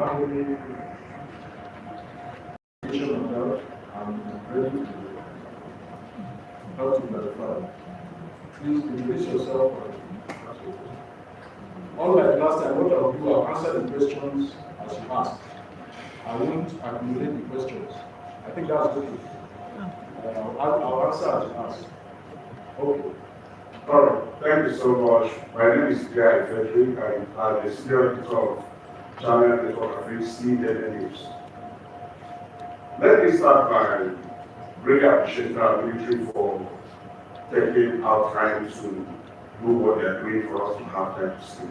have any question on that, I'm ready to help to clarify. Please introduce yourself. Unlike last time, what I'll do, I'll answer the questions as you ask. I won't accumulate the questions. I think that's okay. I'll answer as you ask. Okay. All right. Thank you so much. My name is Guy Frederick. I'm the senior editor of Channel Network Affairs, CNN News. Let me start by really appreciating our military for taking our time to do what they're doing for us to have time to sleep.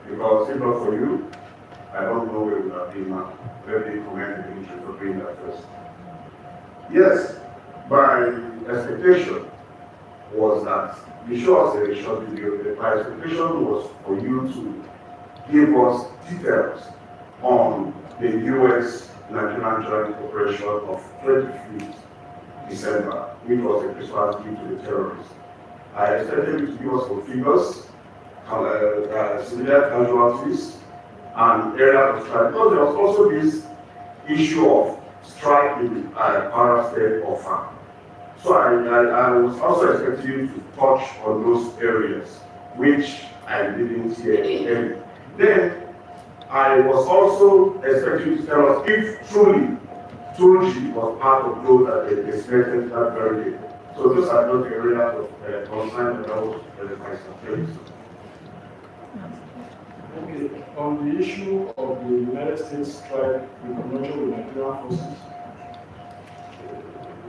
Because if not for you, I don't know where we would have been now. Let me commend the military for doing that first. Yes, my expectation was that you show us a short video. My expectation was for you to give us details on the US Nigerian Joint Operation of 25th December, which was a Christmas gift to the terrorists. I expected you to give us some figures, civilian casualties, and area of strike. Because there was also this issue of strike in Kwara State or farm. So I was also expecting you to touch on those areas, which I didn't hear any. Then I was also expecting you to tell us if truly Tunji was part of those that they expected that very day. So those are not the areas of concern that I was verifying some things. Okay. On the issue of the United States strike in conjunction with Nigerian forces,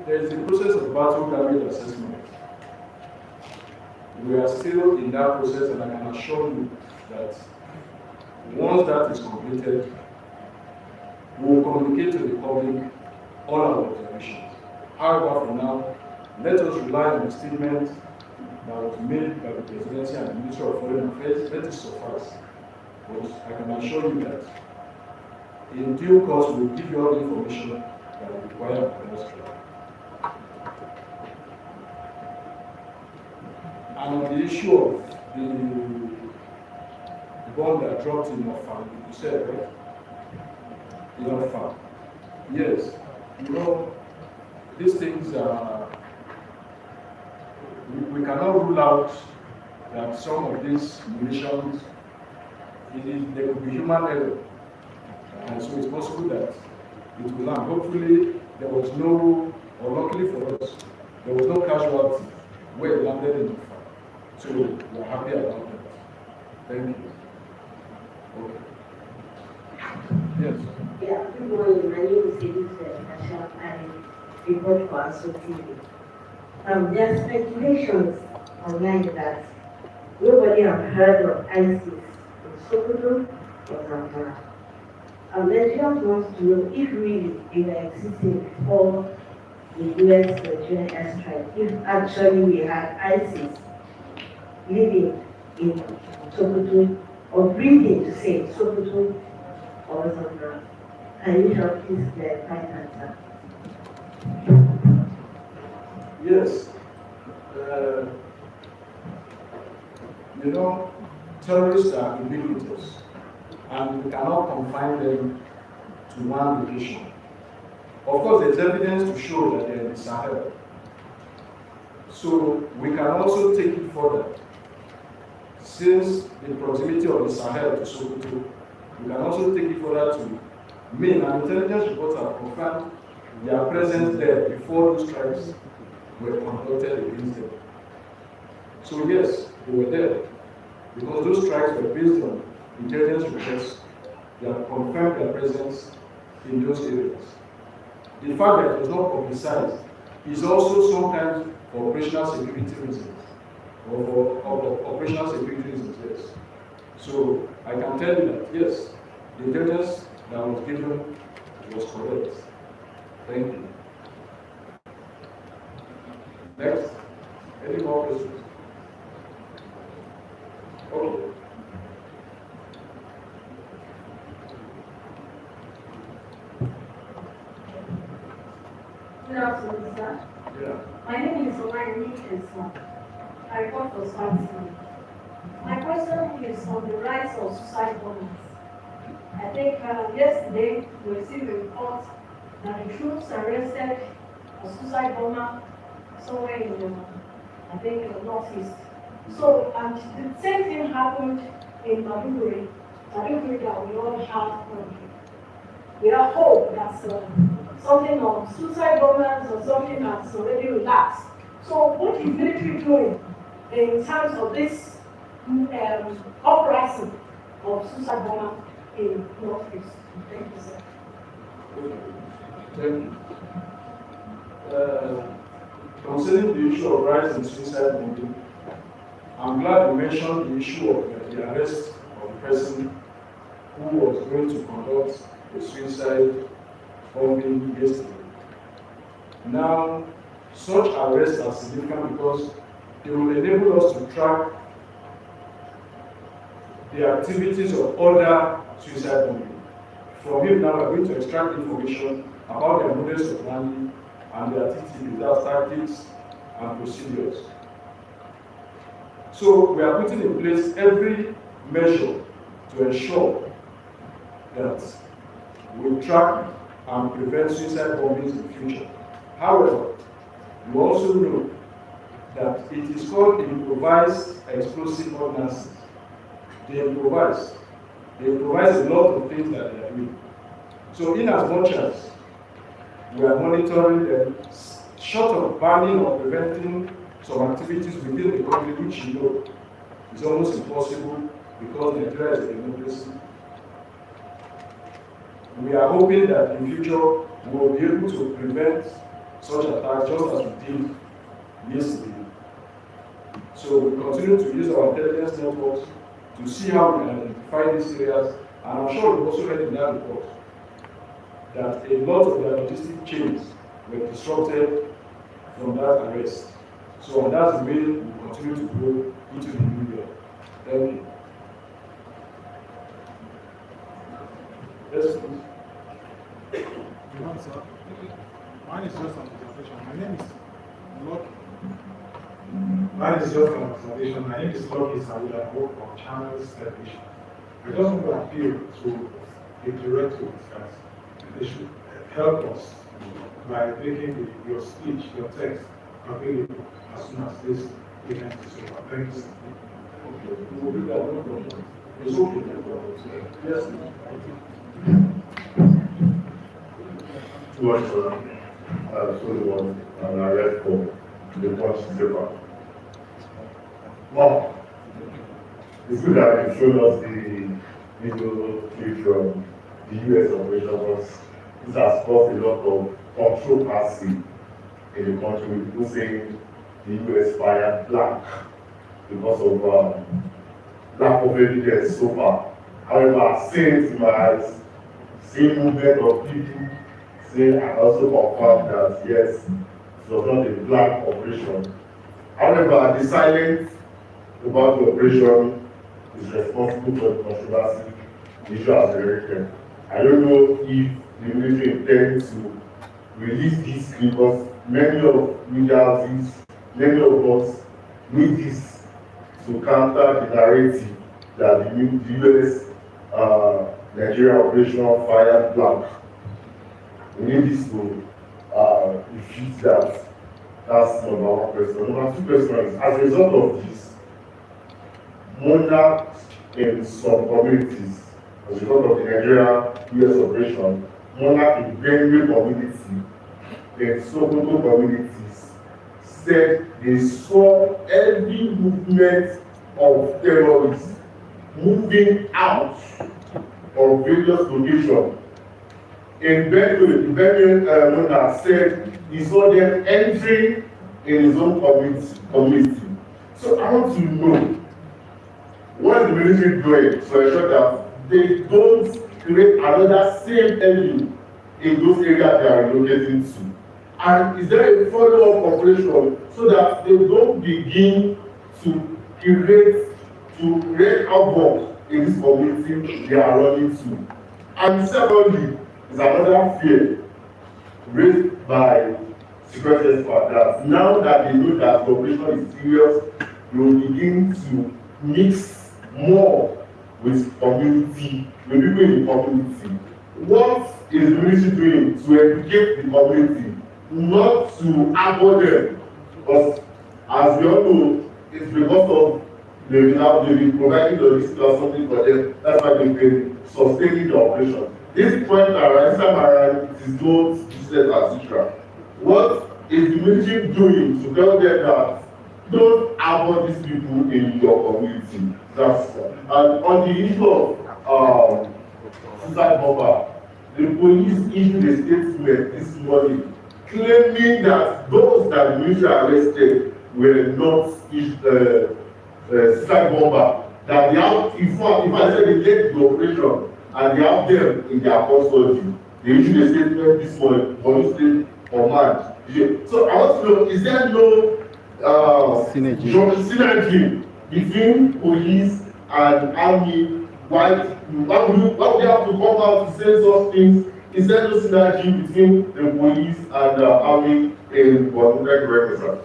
there is a process of battle damage assessment. We are still in that process, and I can assure you that once that is completed, we will communicate to the public all our observations. However, for now, let us rely on the statement that was made by the Presidency and the Ministry of Foreign Affairs. Let it suffice. But I can assure you that in due course, we will give you all the information that is required for us to. And on the issue of the bomb that dropped in your farm, you said, right? In your farm. Yes. You know, these things are, we cannot rule out that some of these munitions, there could be human error. And so it's possible that it will land. Hopefully, there was no, or luckily for us, there was no casualty where it landed in the farm. So we are happy about that. Thank you. Okay. Yes. Yeah, good morning. My name is Elizabeth Asham. I report for ASO TV. There are speculations online that nobody has heard of ISIS in Sokoto or Zamfara. Nigerians want to know if really they were existing before the US Nigerian airstrike, if actually we had ISIS living in Sokoto or breathing to say Sokoto or Zamfara. Can you help please clarify that? Yes. You know, terrorists are ubiquitous, and we cannot confine them to one location. Of course, there's evidence to show that they're in the Sahel. So we can also take it further. Since the proximity of the Sahel to Sokoto, we can also take it further to Maine, and intelligence reports have confirmed their presence there before those strikes were conducted against them. So yes, they were there, because those strikes were based on intelligence reports that confirmed their presence in those areas. The fact that it was not publicized is also sometimes for operational security reasons, or for operational security reasons, yes. So I can tell you that, yes, the intelligence that was given was correct. Thank you. Next. Any more questions? Okay. Good afternoon, sir. Yeah. My name is Olani Nikeson. I report for Swansea. My question is on the rise of suicide bombings. I think yesterday we received a report that the troops arrested a suicide bomber somewhere in I think in the northeast. So, and the same thing happened in Maiduguri that we all have, we are hope that something of suicide bombers or something that's already relaxed. So what is military doing in terms of this uprising of suicide bombers in Northeast? Thank you, sir. Thank you. Concerning the issue of rise in suicide bombing, I'm glad you mentioned the issue of the arrest of the person who was going to conduct a suicide bombing yesterday. Now, such arrests are significant because they will enable us to track the activities of other suicide bombing. From him now, we are going to extract information about their models of planning and their TTP, that's tactics and procedures. So we are putting in place every measure to ensure that we track and prevent suicide bombings in the future. However, you also know that it is called improvised explosive ordnances. They improvise a lot of things that they are doing. So in as much as we are monitoring them, short of banning or preventing some activities within the country, which you know is almost impossible because Nigeria is a democracy. We are hoping that in future we will be able to prevent such attacks just as we did yesterday. So we continue to use our intelligence networks to see how we can identify these areas, and I'm sure you also read in that report that a lot of their logistic chains were disrupted from that arrest. So that's the way we continue to go into the new year. Thank you. Yes, please. Sir. Mine is just an observation. My name is Lucky. Mine is just an observation. My name is Lucky Saluda. I work for Channels Television. I just want to appeal to the directors that they should help us by making your speech, your text available as soon as this event is over. Thank you. Okay. We will do that. No problem. It's okay. Yes. Too much for so the one and I read for the punch paper. Now, it's good that you've shown us the video clip from the US operation, because this has caused a lot of controversy in the country, with people saying the US fired black because of lack of evidence so far. However, I've seen it in my eyes, seen movement of people saying, and also confirmed that yes, it was not a black operation. However, the silence about the operation is responsible for the controversy the issue has generated. I don't know if the military intends to release this, because many of media houses, many of us need this to counter the narrative that the US Nigeria operation fired black. We need this to refute that. That's number one question. Number two question is, as a result of this, monarchs in some communities, as a result of the Nigeria-US operation, monarchs in Benue community, in Sokoto communities, said they saw every movement of terrorists moving out of various locations. In Benue, the Benue monarch said he saw them entering in his own community. So I want to know, what is the military doing to ensure that they don't create another same enemy in those areas they are relocating to? And is there a follow-up operation so that they don't begin to create havoc in this community they are running to? And secondly, is another fear raised by security experts that now that they know that the operation is serious, they will begin to mix more with community, with people in the community. What is the ministry doing to educate the community, not to abhor them? Because as we all know, it's because of they've been providing logistics or something for them. That's why they've been sustaining the operation. This point around it is not business as usual. What is the military doing to tell them that don't abhor these people in your community? That's and on the issue of suicide bomber, the police issued a statement this morning claiming that those that the military arrested were not suicide bomber, that they have, if I said they led the operation and they have them in their custody. They issued a statement this morning, police state command. So I want to know, is there no synergy between police and army? Why would they have to come out to say such things? Is there no synergy between the police and the army in Guatemala represent?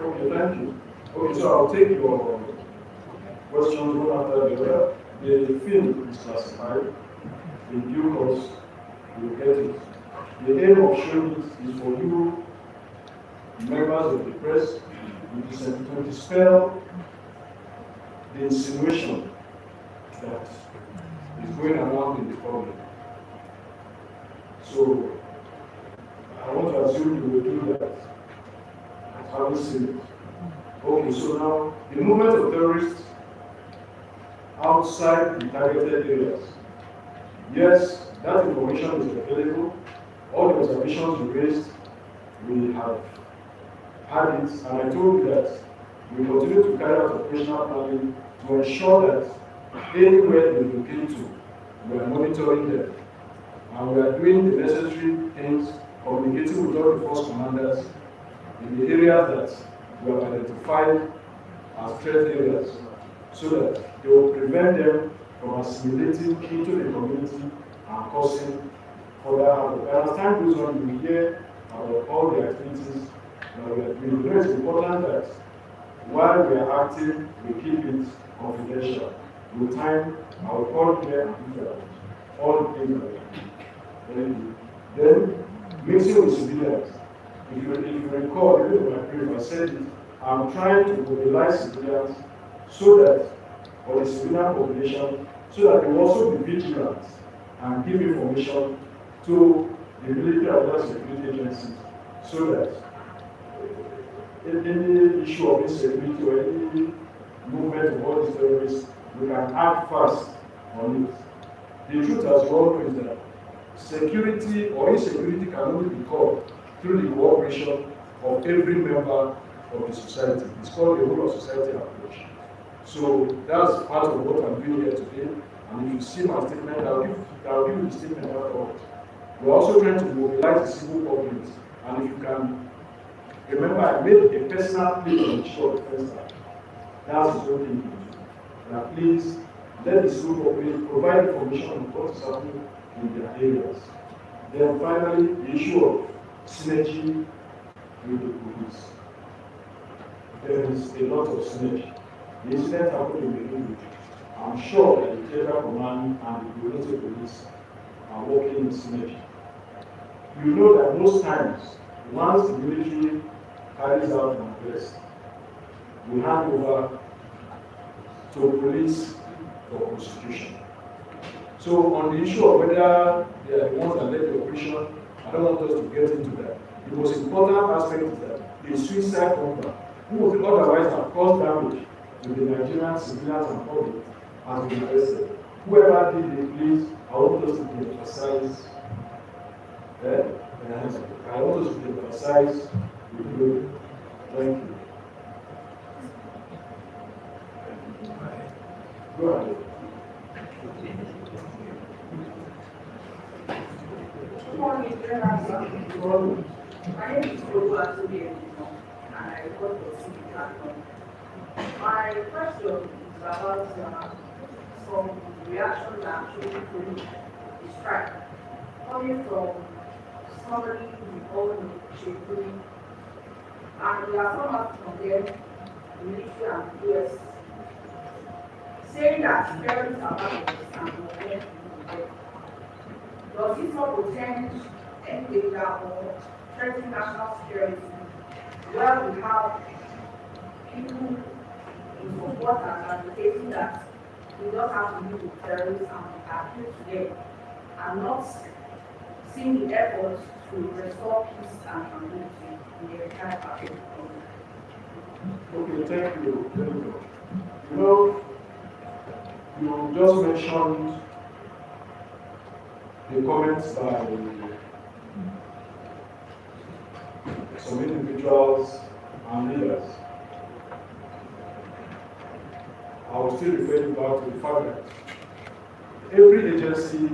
Okay, thank you. Okay, so I'll take your questions one after the other. The film is classified. In due course, you'll get it. The aim of showing it is for you, members of the press, to dispel the insinuation that is going around in the public. So, I want to assume you will do that. I haven't seen it. Okay, so now, the movement of terrorists outside the targeted areas. Yes, that information is available. All the observations you raised, we have had it, and I told you that we continue to carry out operational planning to ensure that anywhere they locate to, we are monitoring them. And we are doing the necessary things, communicating with all the force commanders in the areas that we have identified as threat areas, so that they will prevent them from assimilating into the community and causing further havoc. And as time goes on, you will hear about all the activities that we are doing. It's important that while we are active, we keep it confidential. With time, I will call here and do all the things that we do. Then, mixing with civilians. If you recall, even in my brief, I said it, I'm trying to mobilize civilians so that, for the civilian population, so that they will also be vigilant and give information to the military and other security agencies, so that any issue of insecurity or any movement of all these terrorists, we can act fast on it. The truth, as we all know, is that security or insecurity can only be called through the cooperation of every member of the society. It's called the whole of society approach. So that's part of what I'm doing here today. And if you see my statement, I'll give you the statement afterwards. We're also trying to mobilize the civil public. And if you can remember, I made a personal plea on the issue of defense act. That's the only thing. Now please let the civil public provide information on what is happening in their areas. Then finally, the issue of synergy with the police. There is a lot of synergy. The incident happened in the village. I'm sure that the Federal Command and the community police are working in synergy. You know that most times, once the military carries out an arrest, we hand over to police for prosecution. So on the issue of whether they are the ones that led the operation, I don't want us to get into that. The most important aspect is that the suicide bomber, who would otherwise have caused damage to the Nigerian civilians and public, has been arrested. Whoever did it, please, I want us to emphasize. I want us to emphasize the glory. Thank you. Go ahead. Good morning, Good morning. my name is Olu Atobi, and I work for CB Platform. My question is about some reaction that actually followed the strike, coming from somebody who owned Chekuri, and we are somehow from them, the military and the US saying that terrorists are part of the scam, does it not portend any danger or threaten national security where we have people in support and advocating that we don't have to deal with terrorists and appeal to them and not seeing the efforts to restore peace and tranquility in the entire part of the country? Okay, thank you. Thank you. You know, you just mentioned the comments by some individuals and leaders. I will still refer you back to the fact that every agency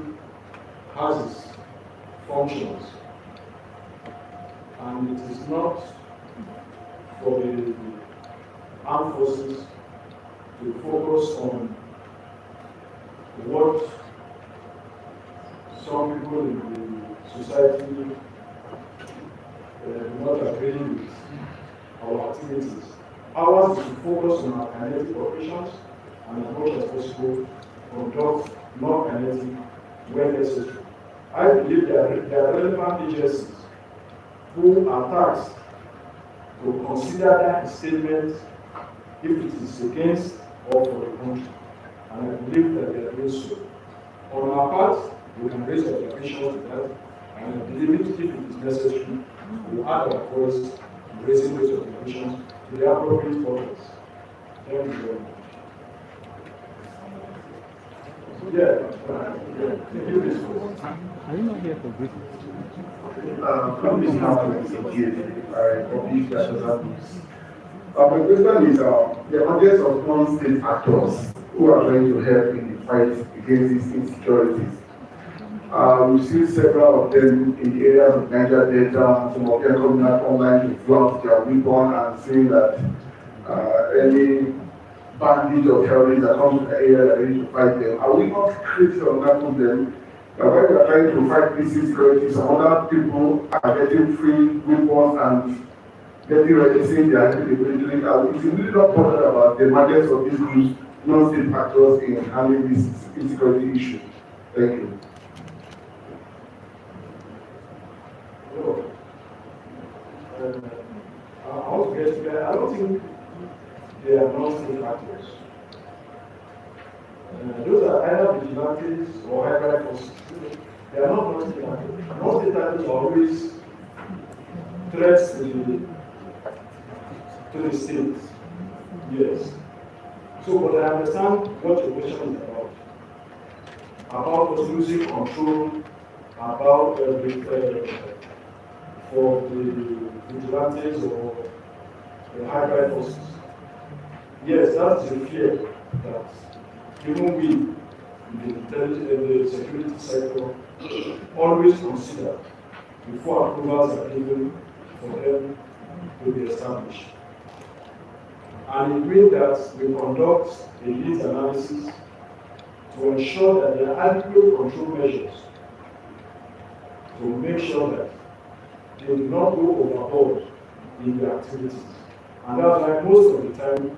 has its functions, and it is not for the armed forces to focus on what some people in the society do not agree with our activities. Ours is to focus on our kinetic operations and as much as possible conduct non-kinetic when necessary. I believe there are relevant agencies who are tasked to consider that statement if it is against or for the country. And I believe that they are doing so. On our part, we can raise observations to that, and I believe if it is necessary, we will add our voice in raising those observations to the appropriate bodies. Thank you very much. Thank you, Ms. Are you not here for briefing? From this matter, my question is the audience of non-state actors who are going to help in the fight against these insecurities. We've seen several of them in the areas of Niger Delta, some of them coming out online to flaunt their weapon and saying that any bandit or terrorist that comes to the area that they need to fight them. Are we not creating on that problem? When we are trying to fight these insecurities, some other people are getting free weapons and getting ready, saying they are helping the military. It's really not bothered about the mandate of these groups, non-state actors in handling this insecurity issue. Thank you. I want to get there. I don't think they are non-state actors. Those are either vigilantes or hybrid forces. They are not non-state actors. Non-state actors are always threats to the state. Yes. So, but I understand what your question is about. About us losing control, about for the vigilantes or the hybrid forces. Yes, that's a fear that even we in the security sector always consider before approvals are given for them to be established. And in doing that, we conduct a needs analysis to ensure that there are adequate control measures to make sure that they do not go overboard in their activities. And that's why most of the time,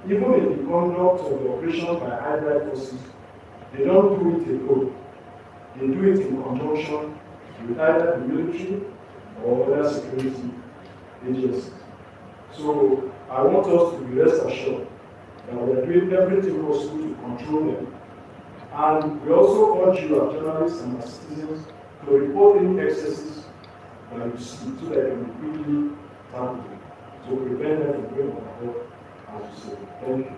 even in the conduct of the operation by hybrid forces, they don't do it alone. They do it in conjunction with either the military or other security agencies. So I want us to be rest assured that we are doing everything possible to control them. And we also urge you as journalists and as citizens to report any excesses that you see so that you can quickly tackle them to prevent them from going overboard, as you say. Thank you.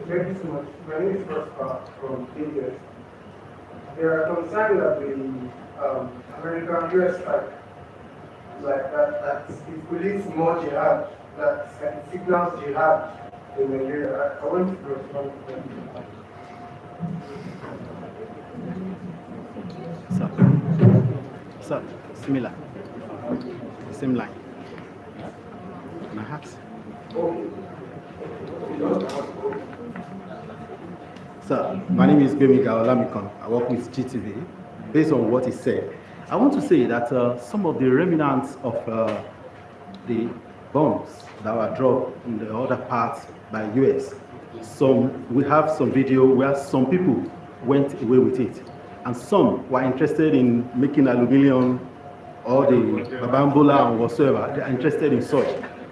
Thank you so much. My name is Prosper from KBS. There are concerns that the American-US strike, like that it will lead to more jihad, that it signals jihad in Nigeria. I want to respond to that. Sir, similar. Same line. My hat. Sir, my name is Gbemi Gaolamikon. I work with GTV. Based on what he said, I want to say that some of the remnants of the bombs that were dropped in the other parts by US, we have some video where some people went away with it, and some were interested in making aluminium or the babambola or whatsoever. They are interested in such.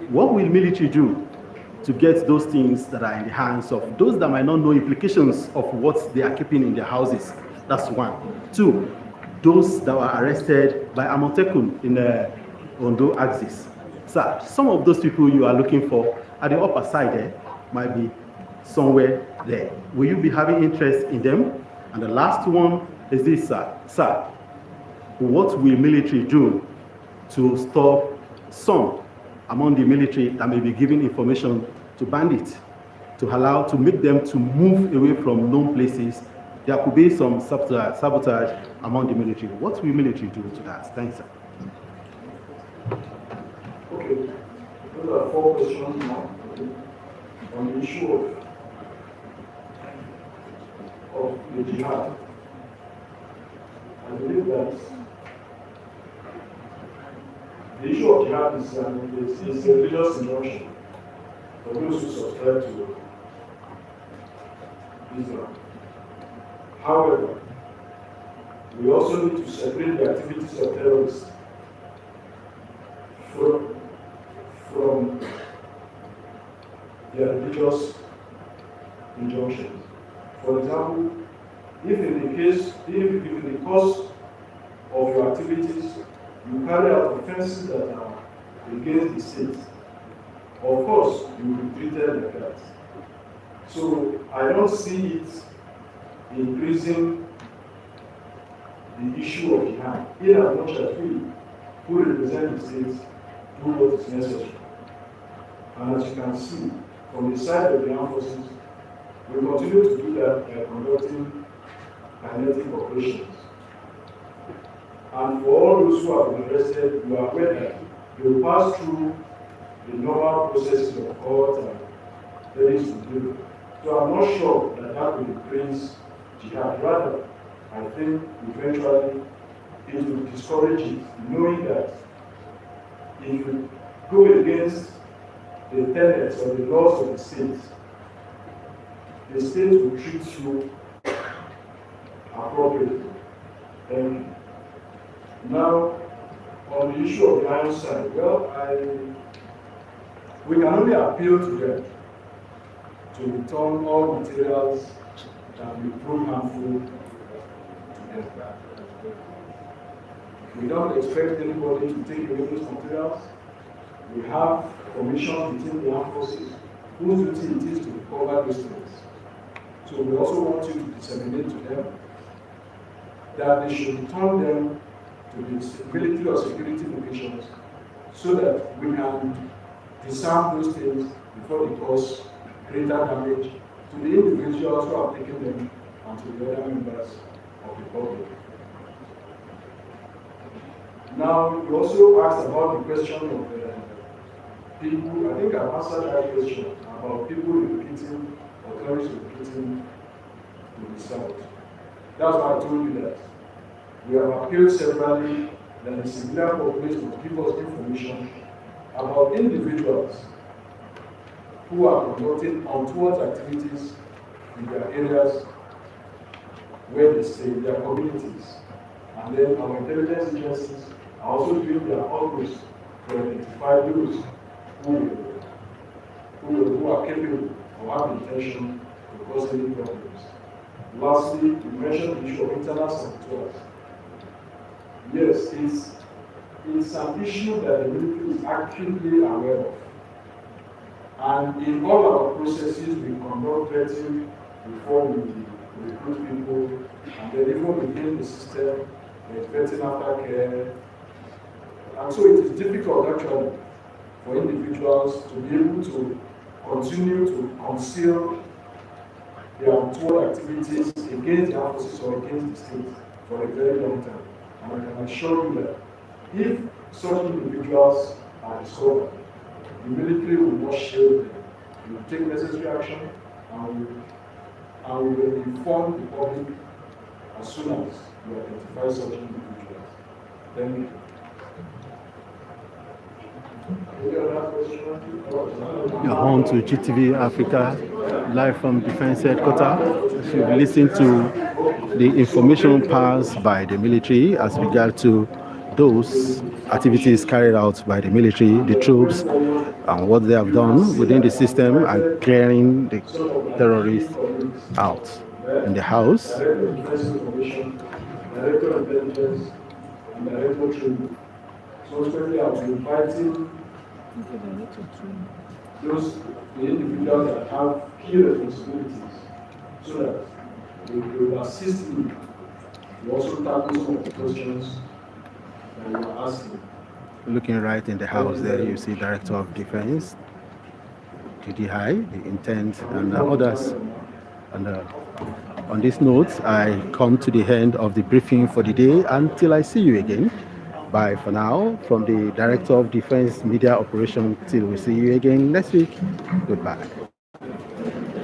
What will military do to get those things that are in the hands of those that might not know implications of what they are keeping in their houses? That's one. Two, those that were arrested by Amotekun in the Ondo axis. So some of those people you are looking for at the upper side there might be somewhere there. Will you be having interest in them? And the last one is this, sir. What will military do to stop some among the military that may be giving information to bandits, to make them to move away from known places? There could be some sabotage among the military. What will military do to that? Thanks, sir. Okay, those are 4 questions now on the issue of the jihad. I believe that the issue of jihad is a religious injunction for those who subscribe to Islam. However, we also need to separate the activities of terrorists from their religious injunctions. For example, if in the course of your activities you carry out offenses that are against the state, of course you will be treated like that. So I don't see it increasing the issue of jihad, in as much as we who represent the state do what is necessary. And as you can see, from the side of the armed forces, we continue to do that by conducting kinetic operations. And for all those who have been arrested, you are aware that they will pass through the normal processes of court and various review. So I'm not sure that that will increase jihad. Rather, I think eventually it will discourage it, knowing that if you go against the tenets or the laws of the state will treat you appropriately. And now, on the issue of the iron side, well, we can only appeal to them to return all materials that will prove harmful to them. We don't expect anybody to take away those materials. We have commissions within the armed forces whose duty it is to recover those things. So we also want you to disseminate to them that they should return them to the military or security locations so that we can disarm those things before they cause greater damage to the individuals who have taken them and to the other members of the public. Now, you also asked about the question of people. I think I've answered that question about people relocating or terrorists relocating to the south. That's why I told you that we have appealed severally that the civilian population will give us information about individuals who are conducting untoward activities in their areas where they stay, in their communities. And then our intelligence agencies are also doing their utmost to identify those who are capable or have the intention to cause any problems. Lastly, you mentioned the issue of internal saboteurs. Yes, it's an issue that the military is actively aware of. And in all our processes, we conduct vetting before we recruit people, and then even within the system, vetting after care. And so it is difficult actually for individuals to be able to continue to conceal their untoward activities against the armed forces or against the state for a very long time. And I can assure you that if such individuals are discovered, the military will not shield them. We will take necessary action and we will inform the public as soon as we identify such individuals. Thank you. Any other question? You're on to GTV Africa, live from Defense Headquarters. As you've listened to the information passed by the military as regard to those activities carried out by the military, the troops, and what they have done within the system and clearing the terrorists out in the house. Director of Defense Information, Director of Intelligence, and Director of Training. So certainly I'll be inviting those the individuals that have key responsibilities so that they will assist me to also tackle some of the questions that you are asking. Looking right in the house there, you see Director of Defense, GDI, the intent, and others. And on this note, I come to the end of the briefing for the day. Until I see you again, bye for now. From the Director of Defense Media Operation, till we see you again next week, goodbye.